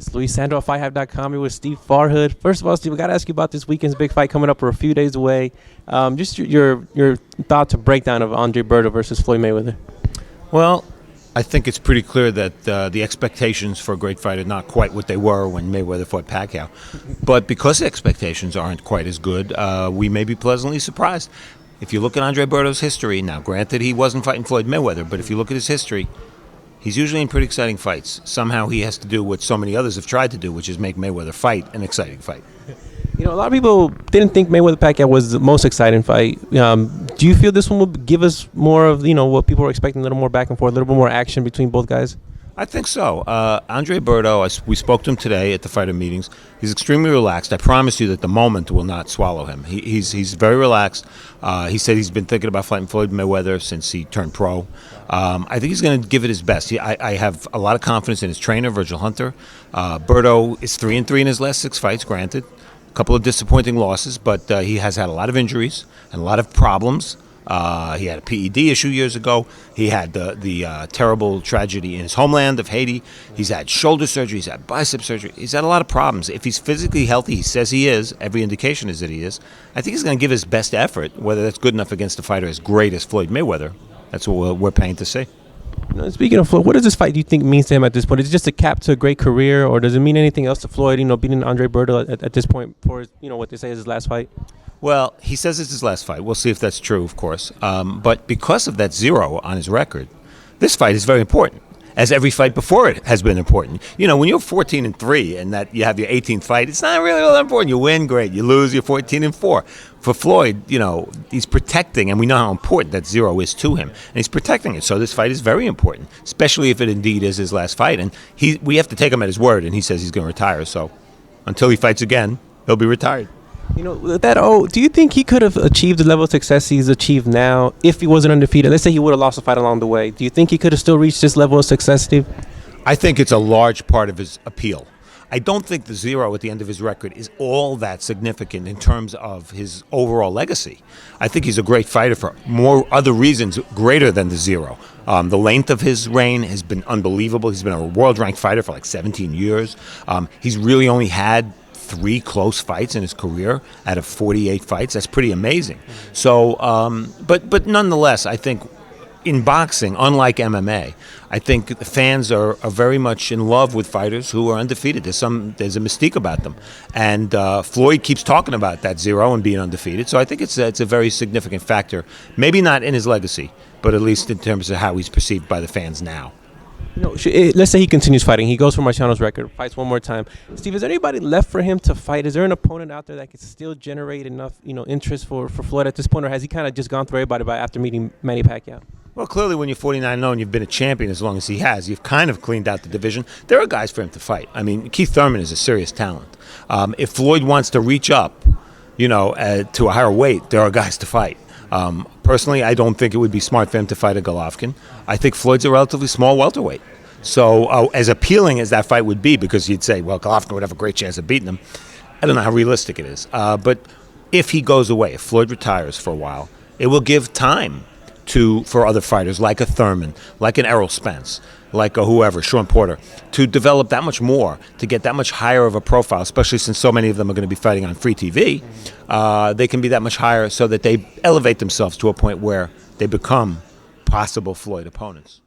It's Luis Sandro at FightHype.com. Here with Steve Farhood. First of all, Steve, I got to ask you about this weekend's big fight coming up. We're a few days away. Just your thoughts or breakdown of Andre Berto versus Floyd Mayweather. Well, I think it's pretty clear that the expectations for a great fight are not quite what they were when Mayweather fought Pacquiao. But because the expectations aren't quite as good, we may be pleasantly surprised. If you look at Andre Berto's history, now granted he wasn't fighting Floyd Mayweather, but if you look at his history, he's usually in pretty exciting fights. Somehow he has to do what so many others have tried to do, which is make Mayweather fight an exciting fight. You know, a lot of people didn't think Mayweather-Pacquiao was the most exciting fight. Do you feel this one will give us more of, what people were expecting, a little more back and forth, a little bit more action between both guys? I think so. Andre Berto, we spoke to him today at the fighter meetings. He's extremely relaxed. I promise you that the moment will not swallow him. He's very relaxed. He said he's been thinking about fighting Floyd Mayweather since he turned pro. I think he's going to give it his best. I have a lot of confidence in his trainer, Virgil Hunter. Berto is 3-3 in his last 6 fights, granted. A couple of disappointing losses, but he has had a lot of injuries and a lot of problems. He had a PED issue years ago. He had the terrible tragedy in his homeland of Haiti. He's had shoulder surgery. He's had bicep surgery. He's had a lot of problems. If he's physically healthy, he says he is. Every indication is that he is. I think he's going to give his best effort. Whether that's good enough against a fighter as great as Floyd Mayweather, that's what we're paying to see. Speaking of Floyd, what does this fight do you think means to him at this point? Is it just a cap to a great career, or does it mean anything else to Floyd? Beating Andre Berto at this point for what they say is his last fight. Well, he says it's his last fight. We'll see if that's true, of course. But because of that 0 on his record, this fight is very important, as every fight before it has been important. When you're 14-3 and that you have your 18th fight, it's not really all that important. You win, great. You lose, you're 14-4. For Floyd, he's protecting, and we know how important that 0 is to him, and he's protecting it. So this fight is very important, especially if it indeed is his last fight. And we have to take him at his word, and he says he's going to retire. So until he fights again, he'll be retired. Do you think he could have achieved the level of success he's achieved now if he wasn't undefeated? Let's say he would have lost a fight along the way. Do you think he could have still reached this level of success, Steve? I think it's a large part of his appeal. I don't think the 0 at the end of his record is all that significant in terms of his overall legacy. I think he's a great fighter for more other reasons greater than the 0. The length of his reign has been unbelievable. He's been a world-ranked fighter for like 17 years. He's really only had 3 close fights in his career out of 48 fights. That's pretty amazing. So, but nonetheless, I think in boxing, unlike MMA, I think the fans are very much in love with fighters who are undefeated. There's a mystique about them, and Floyd keeps talking about that 0 and being undefeated. So I think it's a very significant factor. Maybe not in his legacy, but at least in terms of how he's perceived by the fans now. Let's say he continues fighting. He goes for Marciano's record, fights one more time. Steve, is there anybody left for him to fight? Is there an opponent out there that could still generate enough, interest for Floyd at this point, or has he kind of just gone through everybody after meeting Manny Pacquiao? Well, clearly when you're 49-0 and you've been a champion as long as he has, you've kind of cleaned out the division. There are guys for him to fight. I mean, Keith Thurman is a serious talent. If Floyd wants to reach up, to a higher weight, there are guys to fight. Personally, I don't think it would be smart for him to fight a Golovkin. I think Floyd's a relatively small welterweight. So as appealing as that fight would be, because you'd say, well, Golovkin would have a great chance of beating him, I don't know how realistic it is. But if he goes away, if Floyd retires for a while, it will give time for other fighters like a Thurman, like an Errol Spence, like a whoever, Sean Porter, to develop that much more, to get that much higher of a profile, especially since so many of them are going to be fighting on free TV. They can be that much higher so that they elevate themselves to a point where they become possible Floyd opponents.